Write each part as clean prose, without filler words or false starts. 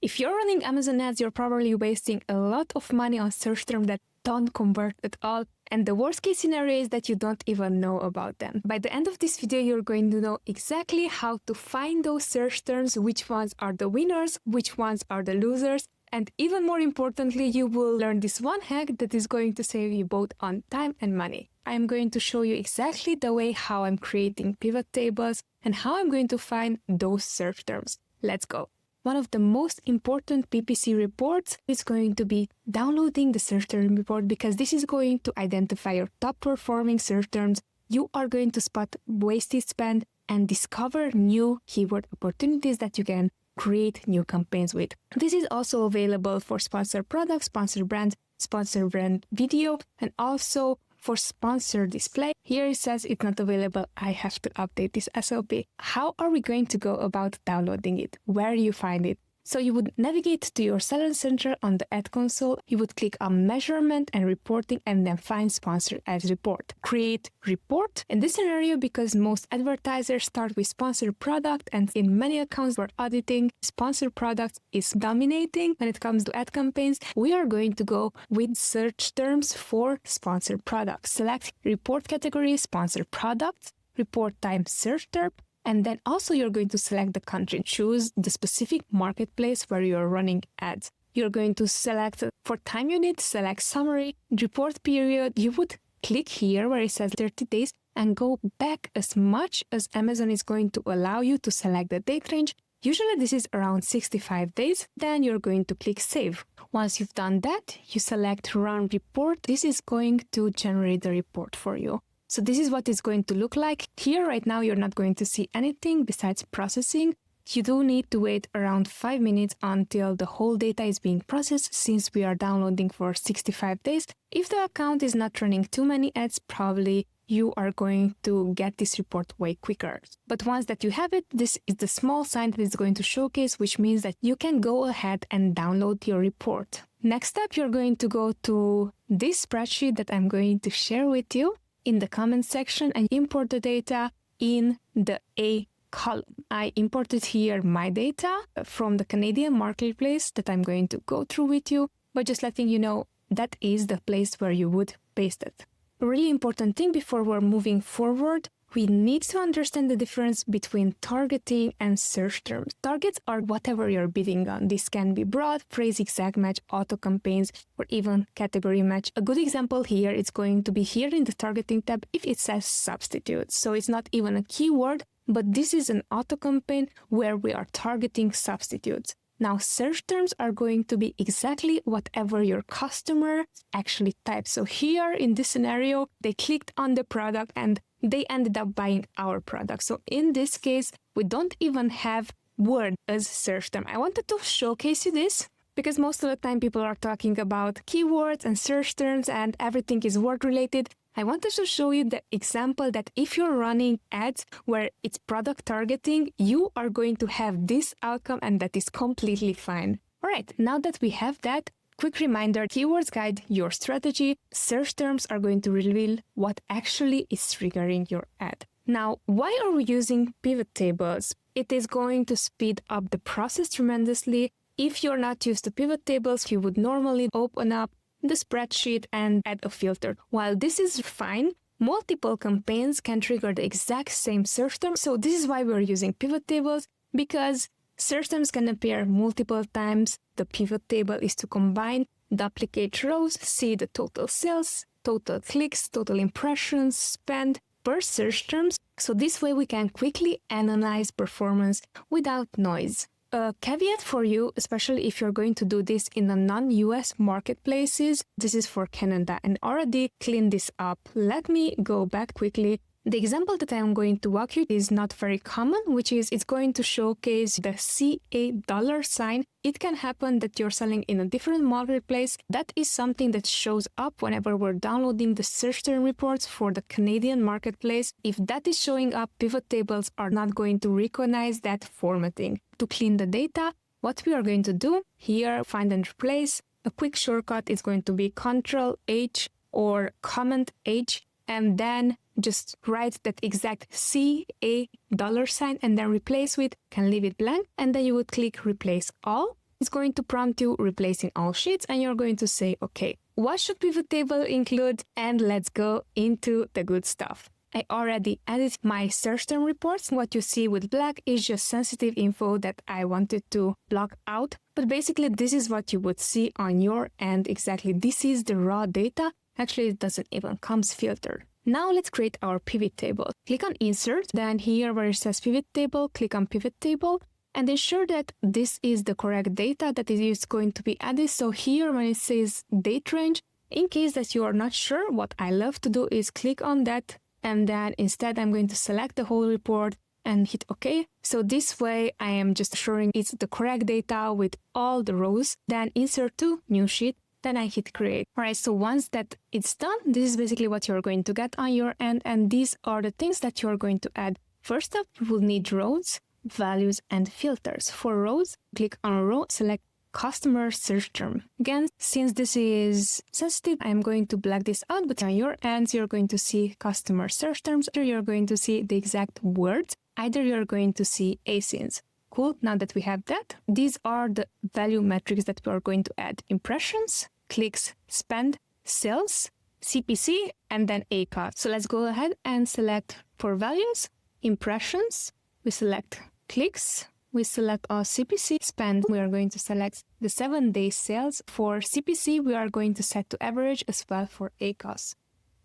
If you're running Amazon ads, you're probably wasting a lot of money on search terms that don't convert at all. And the worst case scenario is that you don't even know about them. By the end of this video, you're going to know exactly how to find those search terms, which ones are the winners, which ones are the losers. And even more importantly, you will learn this one hack that is going to save you both on time and money. I'm going to show you exactly the way how I'm creating pivot tables and how I'm going to find those search terms. Let's go. One of the most important PPC reports is going to be downloading the search term report, because this is going to identify your top performing search terms. You are going to spot wasted spend and discover new keyword opportunities that you can create new campaigns with. This is also available for sponsored products, sponsored brands, sponsored brand video, and also for sponsored display. Here it says it's not available. I have to update this SOP. How are we going to go about downloading it? Where do you find it? So you would navigate to your Seller Center on the Ad Console. You would click on Measurement and Reporting and then find Sponsored Ads Report. Create report. In this scenario, because most advertisers start with sponsored product, and in many accounts we're auditing, sponsored products is dominating when it comes to ad campaigns, we are going to go with search terms for sponsored products. Select report category, sponsored products, report time search term, and then also you're going to select the country. Choose the specific marketplace where you're running ads. You're going to select for time unit, select summary, report period. You would click here where it says 30 days and go back as much as Amazon is going to allow you to select the date range. Usually this is around 65 days. Then you're going to click save. Once you've done that, you select run report. This is going to generate the report for you. So this is what it's going to look like. Here right now, you're not going to see anything besides processing. You do need to wait around 5 minutes until the whole data is being processed, since we are downloading for 65 days. If the account is not running too many ads, probably you are going to get this report way quicker. But once that you have it, this is the small sign that it's going to showcase, which means that you can go ahead and download your report. Next step, you're going to go to this spreadsheet that I'm going to share with you in the comment section and import the data in the A column. I imported here my data from the Canadian marketplace that I'm going to go through with you, but just letting you know that is the place where you would paste it. A really important thing before we're moving forward, we need to understand the difference between targeting and search terms. Targets are whatever you're bidding on. This can be broad, phrase, exact match, auto campaigns, or even category match. A good example here is going to be here in the targeting tab if it says substitute. So it's not even a keyword, but this is an auto campaign where we are targeting substitutes. Now, search terms are going to be exactly whatever your customer actually types. So here in this scenario, they clicked on the product and they ended up buying our product. So in this case, we don't even have word as search term. I wanted to showcase you this because most of the time people are talking about keywords and search terms and everything is word related. I wanted to show you the example that if you're running ads where it's product targeting, you are going to have this outcome and that is completely fine. All right, now that we have that, quick reminder, keywords guide your strategy. Search terms are going to reveal what actually is triggering your ad. Now, why are we using pivot tables? It is going to speed up the process tremendously. If you're not used to pivot tables, you would normally open up the spreadsheet and add a filter. While this is fine, multiple campaigns can trigger the exact same search term. So this is why we're using pivot tables, because search terms can appear multiple times. The pivot table is to combine duplicate rows, see the total sales, total clicks, total impressions, spend per search terms. So this way we can quickly analyze performance without noise. A caveat for you, especially if you're going to do this in the non-US marketplaces, this is for Canada and already clean this up. Let me go back quickly. The example that I'm going to walk you is not very common, which is it's going to showcase the CA dollar sign. It can happen that you're selling in a different marketplace. That is something that shows up whenever we're downloading the search term reports for the Canadian marketplace. If that is showing up, pivot tables are not going to recognize that formatting. To clean the data, what we are going to do here, find and replace. A quick shortcut is going to be Ctrl-H or Command-H, and then just write that exact CA dollar sign and then replace with, can leave it blank, and then you would click replace all. It's going to prompt you replacing all sheets, and you're going to say, okay, what should pivot table include? And let's go into the good stuff. I already added my search term reports. What you see with black is just sensitive info that I wanted to block out. But basically, this is what you would see on your end. Exactly, this is the raw data. Actually, it doesn't even come filtered. Now let's create our pivot table. Click on Insert, then here where it says Pivot Table, click on Pivot Table, and ensure that this is the correct data that is going to be added. So here when it says date range, in case that you are not sure, what I love to do is click on that, and then instead I'm going to select the whole report and hit OK. So this way I am just assuring it's the correct data with all the rows. Then Insert to New Sheet. Then I hit create. All right, so once that it's done, this is basically what you're going to get on your end. And these are the things that you're going to add. First up, you will need rows, values, and filters. For rows, click on row, select customer search term. Again, since this is sensitive, I'm going to black this out, but on your ends, you're going to see customer search terms, or you're going to see the exact words. Either you're going to see asins. Cool, now that we have that, these are the value metrics that we are going to add. Impressions, clicks, spend, sales, CPC, and then ACOS. So let's go ahead and select for values, impressions, we select clicks, we select our CPC, spend, we are going to select the 7-day sales. For CPC, we are going to set to average as well for ACOS.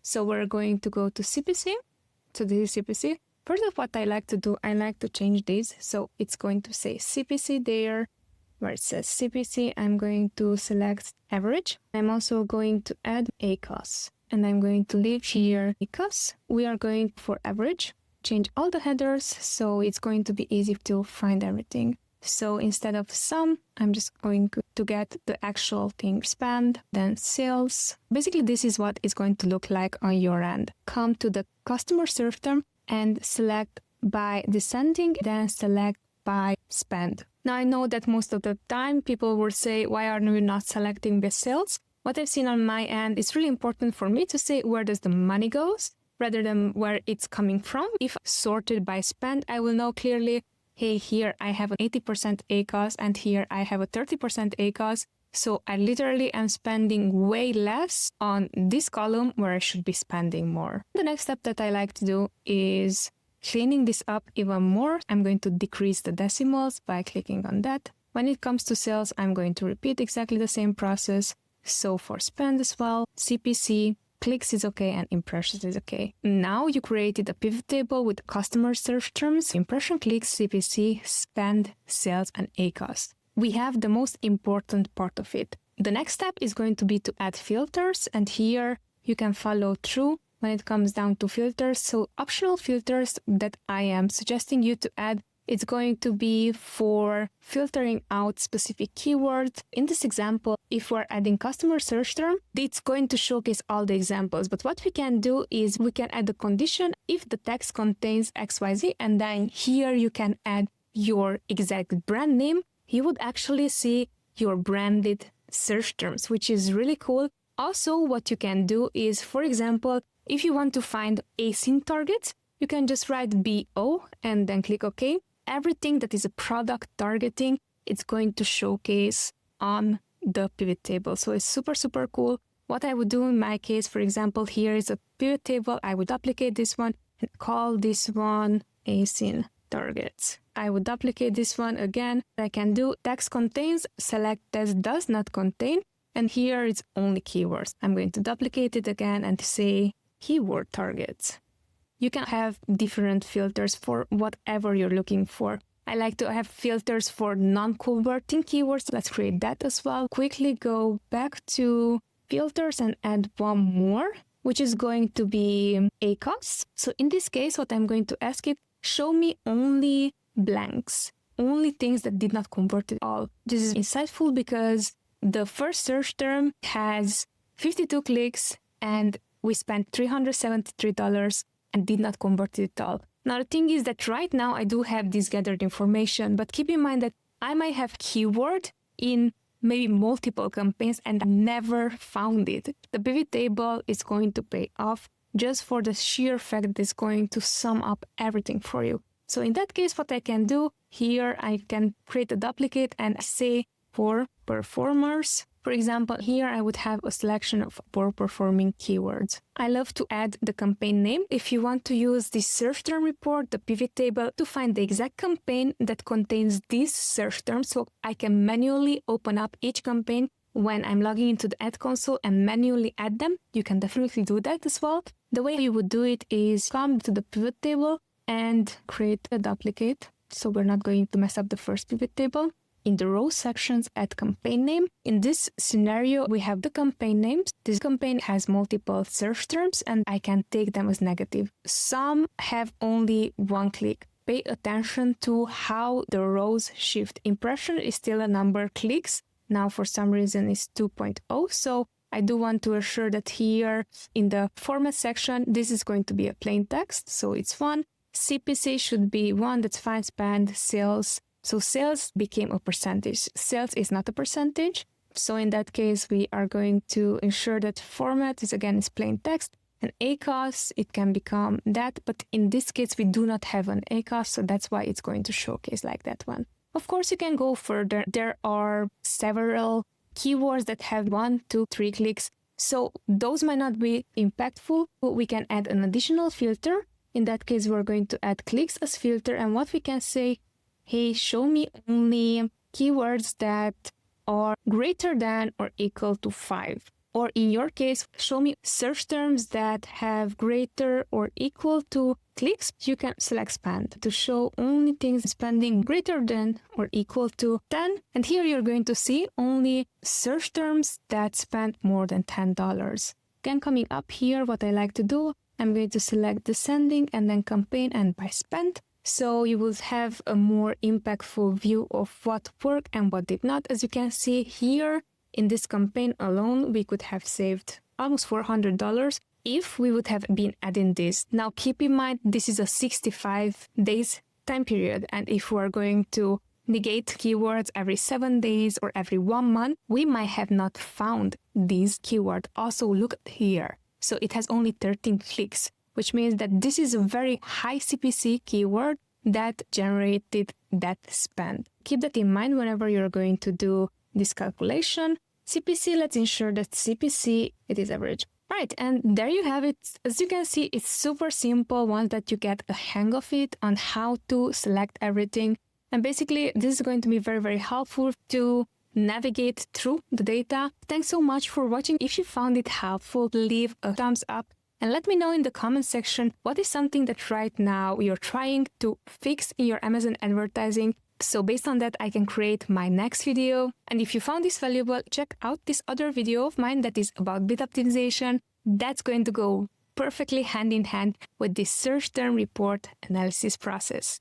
So we're going to go to CPC, so this is CPC. First of what I like to do, I like to change this. So it's going to say CPC there, where it says CPC, I'm going to select average. I'm also going to add ACOS, and I'm going to leave here ACOS. We are going for average, change all the headers, so it's going to be easy to find everything. So instead of sum, I'm just going to get the actual thing, spend, then sales. Basically, this is what it's going to look like on your end. Come to the customer search term and select by descending, then select by spend. Now I know that most of the time people will say, why are we not selecting the sales? What I've seen on my end, it's really important for me to say where does the money goes rather than where it's coming from. If sorted by spend, I will know clearly, hey, here I have an 80% ACOS and here I have a 30% ACOS. So I literally am spending way less on this column where I should be spending more. The next step that I like to do is cleaning this up even more. I'm going to decrease the decimals by clicking on that. When it comes to sales, I'm going to repeat exactly the same process. So for spend as well, CPC, clicks is okay, and impressions is okay. Now you created a pivot table with customer search terms, impression, clicks, CPC, spend, sales, and ACOS. We have the most important part of it. The next step is going to be to add filters, and here you can follow through when it comes down to filters. So optional filters that I am suggesting you to add, it's going to be for filtering out specific keywords. In this example, if we're adding customer search term, it's going to showcase all the examples. But what we can do is we can add a condition if the text contains XYZ, and then here you can add your exact brand name. You would actually see your branded search terms, which is really cool. Also, what you can do is, for example, if you want to find async targets, you can just write BO and then click OK. Everything that is a product targeting, it's going to showcase on the pivot table. So it's super, super cool. What I would do in my case, for example, here is a pivot table. I would duplicate this one and call this one async targets. I would duplicate this one again. I can do text contains, select text does not contain, and here it's only keywords. I'm going to duplicate it again and say keyword targets. You can have different filters for whatever you're looking for. I like to have filters for non-converting keywords. Let's create that as well. Quickly go back to filters and add one more, which is going to be ACOS. So in this case, what I'm going to ask it, show me only blanks, only things that did not convert at all. This is insightful because the first search term has 52 clicks and we spent $373 and did not convert it at all. Now, the thing is that right now I do have this gathered information, but keep in mind that I might have keyword in maybe multiple campaigns and I never found it. The pivot table is going to pay off just for the sheer fact that it's going to sum up everything for you. So in that case, what I can do here, I can create a duplicate and say poor performers. For example, here I would have a selection of poor performing keywords. I love to add the campaign name. If you want to use this search term report, the pivot table, to find the exact campaign that contains these search terms, so I can manually open up each campaign when I'm logging into the ad console and manually add them, you can definitely do that as well. The way you would do it is come to the pivot table and create a duplicate. So we're not going to mess up the first pivot table. In the row sections, add campaign name. In this scenario, we have the campaign names. This campaign has multiple search terms and I can take them as negative. Some have only one click. Pay attention to how the rows shift. Impression is still a number, clicks now for some reason is 2.0. So I do want to assure that here in the format section, this is going to be a plain text. So it's 1. CPC should be 1, that's fine. Spend, sales. So sales became a percentage. Sales is not a percentage. So in that case, we are going to ensure that format is plain text. And ACOS, it can become that. But in this case, we do not have an ACOS. So that's why it's going to showcase like that one. Of course, you can go further. There are several keywords that have 1, 2, 3 clicks. So those might not be impactful. But we can add an additional filter. In that case, we're going to add clicks as filter. And what we can say, hey, show me only keywords that are greater than or equal to 5. Or in your case, show me search terms that have greater or equal to clicks. You can select spend to show only things spending greater than or equal to 10. And here you're going to see only search terms that spend more than $10. Again, coming up here, what I like to do, I'm going to select descending and then campaign and by spend. So you will have a more impactful view of what worked and what did not. As you can see here, in this campaign alone, we could have saved almost $400 if we would have been adding this. Now, keep in mind, this is a 65 days time period. And if we are going to negate keywords every 7 days or every 1 month, we might have not found these keywords. Also, look here. So it has only 13 clicks, which means that this is a very high CPC keyword that generated that spend. Keep that in mind whenever you're going to do this calculation. CPC, let's ensure that CPC, it is average. Right, and there you have it. As you can see, it's super simple once that you get a hang of it on how to select everything. And basically, this is going to be very, very helpful to navigate through the data. Thanks so much for watching. If you found it helpful, leave a thumbs up. And let me know in the comment section what is something that right now you're trying to fix in your Amazon advertising. So based on that, I can create my next video. And if you found this valuable, check out this other video of mine that is about bid optimization. That's going to go perfectly hand in hand with this search term report analysis process.